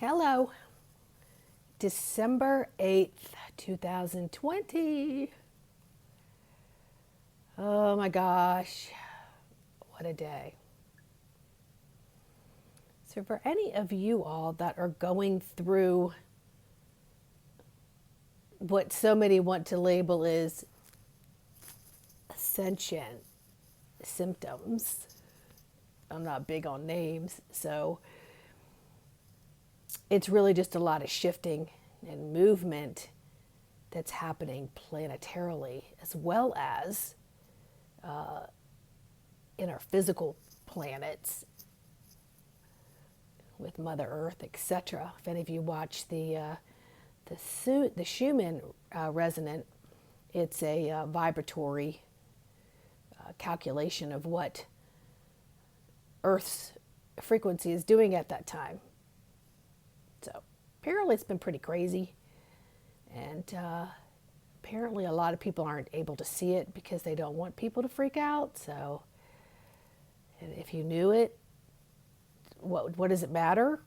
Hello, December 8th, 2020. Oh my gosh, what a day. So, for any of you all that are going through what so many want to label as ascension symptoms, I'm not big on names, so it's really just a lot of shifting and movement that's happening planetarily as well as in our physical planets with Mother Earth, etc. If any of you watch the Schumann resonant, it's a vibratory calculation of what Earth's frequency is doing at that time. So apparently it's been pretty crazy, and apparently a lot of people aren't able to see it because they don't want people to freak out. So if you knew it, what does it matter?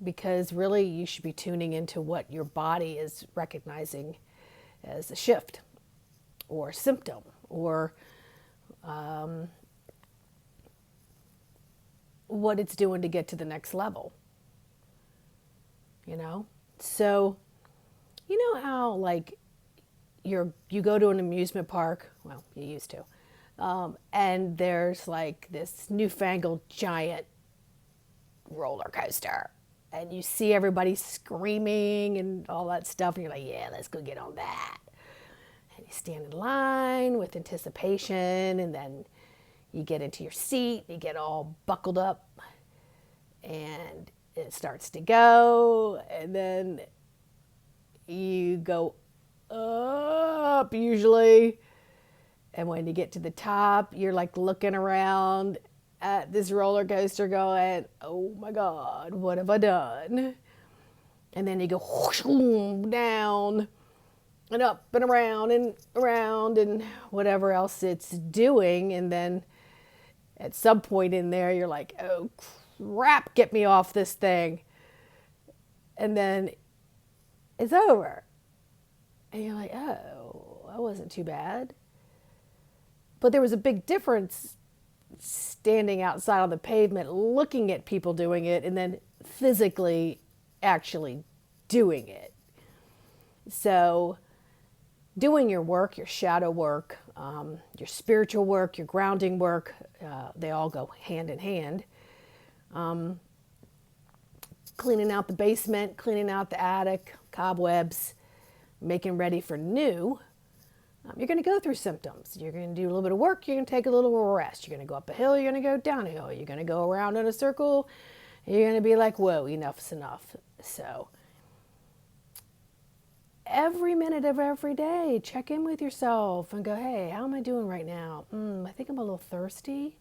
Because really you should be tuning into what your body is recognizing as a shift or a symptom or what it's doing to get to the next level. So you know how like you go to an amusement park, well, you used to, and there's like this newfangled giant roller coaster, and you see everybody screaming and all that stuff, and you're like, yeah, let's go get on that. And you stand in line with anticipation, and then you get into your seat, you get all buckled up, and it starts to go, and then you go up usually, and when you get to the top, you're like looking around at this roller coaster going, oh my God, what have I done? And then you go whoosh, down and up and around and whatever else it's doing. And then at some point in there, you're like, oh crap, get me off this thing. And then it's over. And you're like, oh, that wasn't too bad. But there was a big difference standing outside on the pavement looking at people doing it and then physically actually doing it. So doing your work, your shadow work, your spiritual work, your grounding work, they all go hand in hand. Cleaning out the basement, cleaning out the attic, cobwebs, making ready for new. You're going to go through symptoms. You're going to do a little bit of work. You're going to take a little rest. You're going to go up a hill. You're going to go down a hill. You're going to go around in a circle. You're going to be like, whoa, enough's enough. So every minute of every day, check in with yourself and go, hey, how am I doing right now? I think I'm a little thirsty.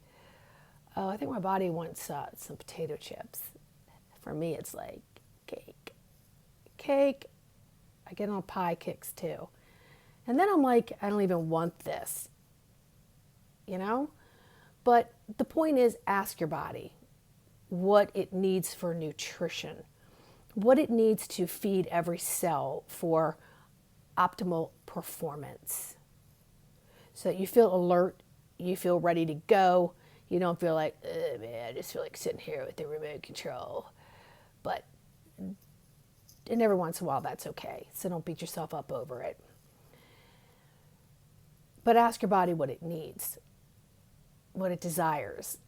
Oh, I think my body wants some potato chips. For me, it's like cake. I get on pie kicks too. And then I'm like, I don't even want this, But the point is, ask your body what it needs for nutrition, what it needs to feed every cell for optimal performance. So that you feel alert, you feel ready to go. You don't feel like, oh, man, I just feel like sitting here with the remote control. And every once in a while, that's okay. So don't beat yourself up over it. But ask your body what it needs, what it desires,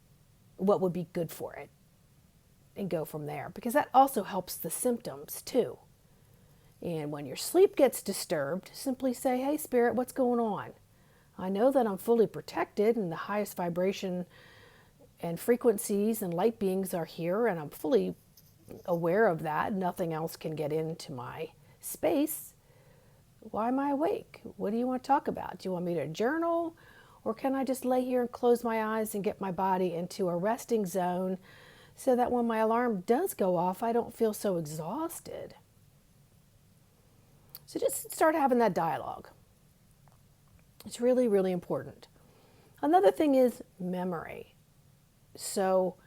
what would be good for it, and go from there. Because that also helps the symptoms too. And when your sleep gets disturbed, simply say, hey, Spirit, what's going on? I know that I'm fully protected and the highest vibration and frequencies and light beings are here, and I'm fully aware of that. Nothing else can get into my space. Why am I awake? What do you want to talk about? Do you want me to journal? Or can I just lay here and close my eyes and get my body into a resting zone so that when my alarm does go off, I don't feel so exhausted? So just start having that dialogue. It's really, really important. Another thing is memory. So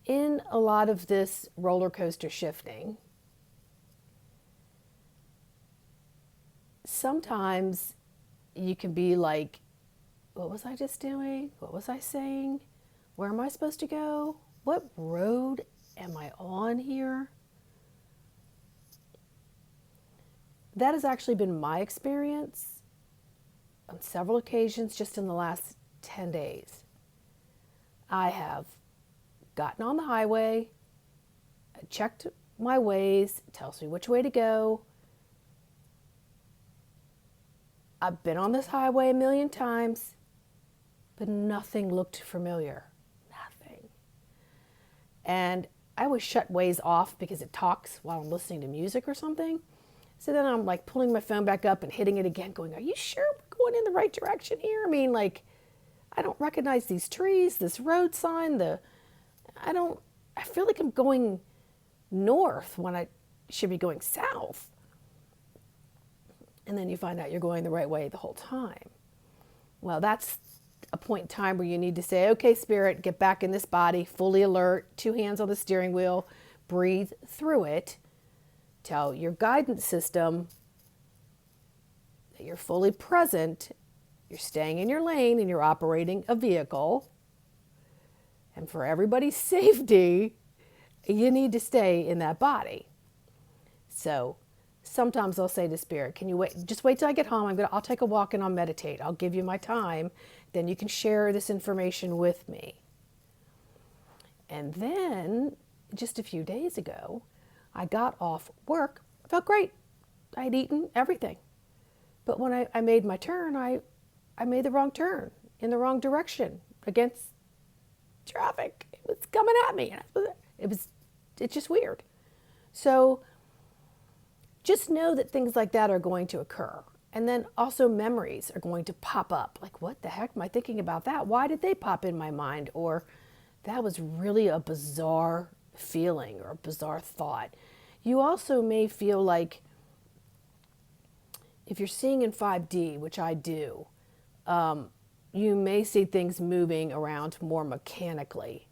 in a lot of this roller coaster shifting, sometimes you can be like, what was I just doing? What was I saying? Where am I supposed to go? What road am I on here? That has actually been my experience on several occasions just in the last 10 days. I have gotten on the highway, checked my ways, it tells me which way to go. I've been on this highway a million times, but nothing looked familiar. Nothing. And I always shut Waze off because it talks while I'm listening to music or something. So then I'm like pulling my phone back up and hitting it again, going, are you sure we're going in the right direction here? I mean, like, I don't recognize these trees, this road sign, I feel like I'm going north when I should be going south. And then you find out you're going the right way the whole time. Well, that's a point in time where you need to say, okay, spirit, get back in this body, fully alert, 2 hands on the steering wheel, breathe through it. Tell your guidance system that you're fully present, you're staying in your lane, and you're operating a vehicle. And for everybody's safety, you need to stay in that body. So sometimes I'll say to spirit, can you wait? Just wait till I get home. I'll take a walk and I'll meditate. I'll give you my time. Then you can share this information with me. And then just a few days ago, I got off work. I felt great. I had eaten everything. But when I made my turn, I made the wrong turn in the wrong direction against traffic. It was coming at me. It's just weird. So just know that things like that are going to occur. And then also memories are going to pop up. Like, what the heck am I thinking about that? Why did they pop in my mind? Or that was really a bizarre feeling or a bizarre thought. You also may feel like if you're seeing in 5D, which I do, you may see things moving around more mechanically.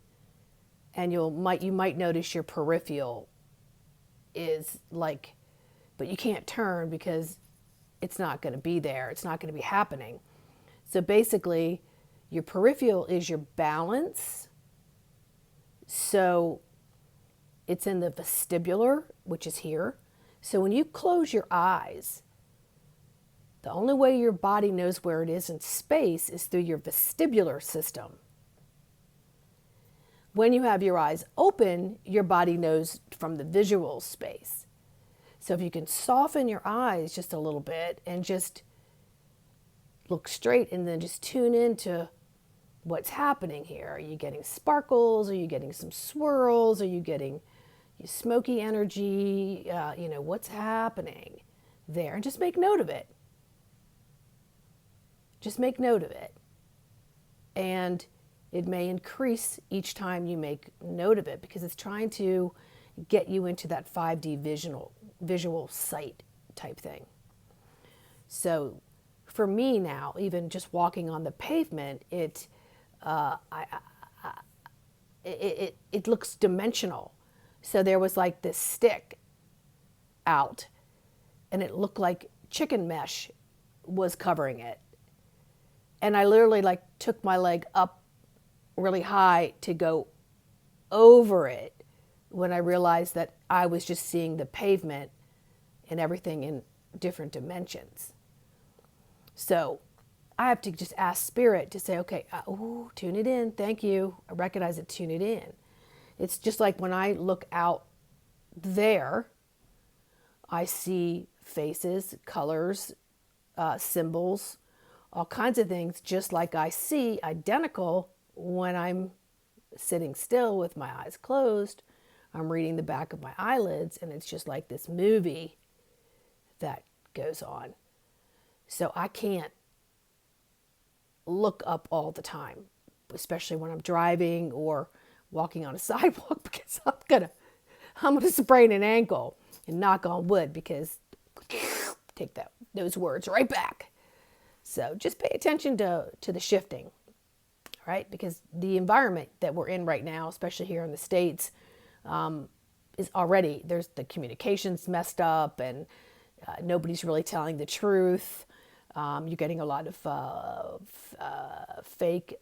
And you might notice your peripheral is like, but you can't turn because it's not going to be there. It's not going to be happening. So basically, your peripheral is your balance. So it's in the vestibular, which is here. So when you close your eyes, the only way your body knows where it is in space is through your vestibular system. When you have your eyes open, your body knows from the visual space. So if you can soften your eyes just a little bit and just look straight and then just tune into what's happening here. Are you getting sparkles? Are you getting some swirls? Are you getting smoky energy? What's happening there? And just make note of it. Just make note of it. And it may increase each time you make note of it because it's trying to get you into that 5D visual sight type thing. So for me now, even just walking on the pavement, it looks dimensional. So there was like this stick out and it looked like chicken mesh was covering it. And I literally like took my leg up really high to go over it when I realized that I was just seeing the pavement and everything in different dimensions. So I have to just ask Spirit to say, okay, tune it in. Thank you. I recognize it. Tune it in. It's just like when I look out there, I see faces, colors, symbols, all kinds of things, just like I see identical when I'm sitting still with my eyes closed. I'm reading the back of my eyelids, and it's just like this movie that goes on. So I can't look up all the time, especially when I'm driving or walking on a sidewalk, because I'm gonna sprain an ankle, and knock on wood, because take those words right back. So just pay attention to the shifting, right? Because the environment that we're in right now, especially here in the States, is already, there's the communications messed up, and Nobody's really telling the truth. You're getting a lot of fake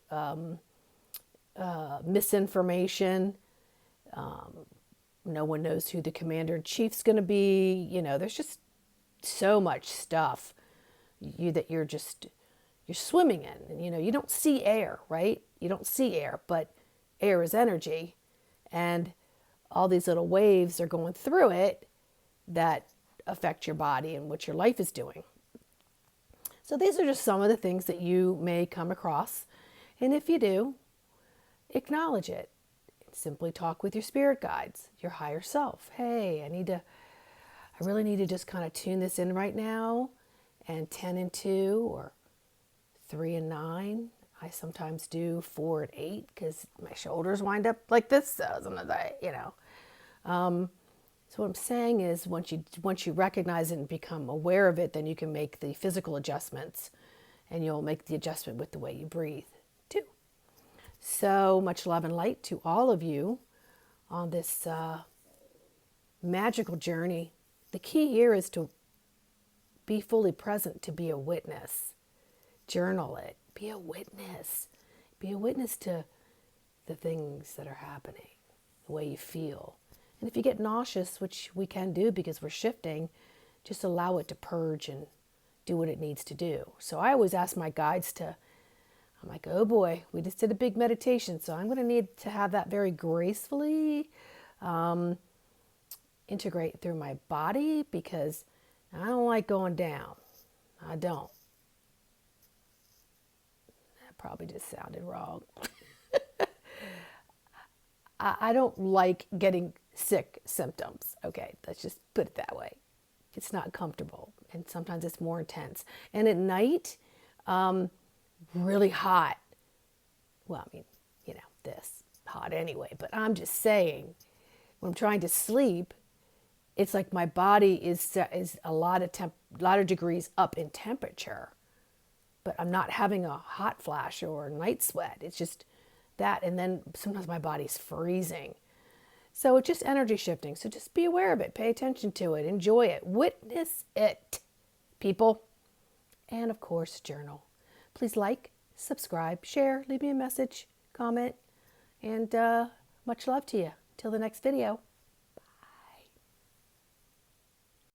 misinformation. No one knows who the commander-in-chief's going to be. You know, there's just so much stuff that you're swimming in. And, you know, you don't see air, right? You don't see air, but air is energy. And all these little waves are going through it that affect your body and what your life is doing. So these are just some of the things that you may come across. And if you do, acknowledge it. Simply talk with your spirit guides, your higher self. Hey, I really need to just kind of tune this in right now. And 10 and 2 or 3 and 9. I sometimes do 4 and 8 because my shoulders wind up like this. So sometimes so what I'm saying is once you recognize it and become aware of it, then you can make the physical adjustments, and you'll make the adjustment with the way you breathe too. So much love and light to all of you on this magical journey. The key here is to be fully present, to be a witness. Journal it. Be a witness. Be a witness to the things that are happening, the way you feel. And if you get nauseous, which we can do because we're shifting, just allow it to purge and do what it needs to do. So I always ask my guides I'm like, oh boy, we just did a big meditation, so I'm going to need to have that very gracefully integrate through my body because I don't like going down. I don't. That probably just sounded wrong. I don't like getting sick symptoms. Okay, let's just put it that way. It's not comfortable, and sometimes it's more intense. And at night, really hot. Well, I mean, you know, this hot anyway, but I'm just saying, when I'm trying to sleep, it's like my body is a lot of degrees up in temperature, but I'm not having a hot flash or a night sweat. It's just that, and then sometimes my body's freezing. So it's just energy shifting. So just be aware of it, pay attention to it, enjoy it, witness it, people, and of course, journal. Please like, subscribe, share, leave me a message, comment, and much love to you. Till the next video.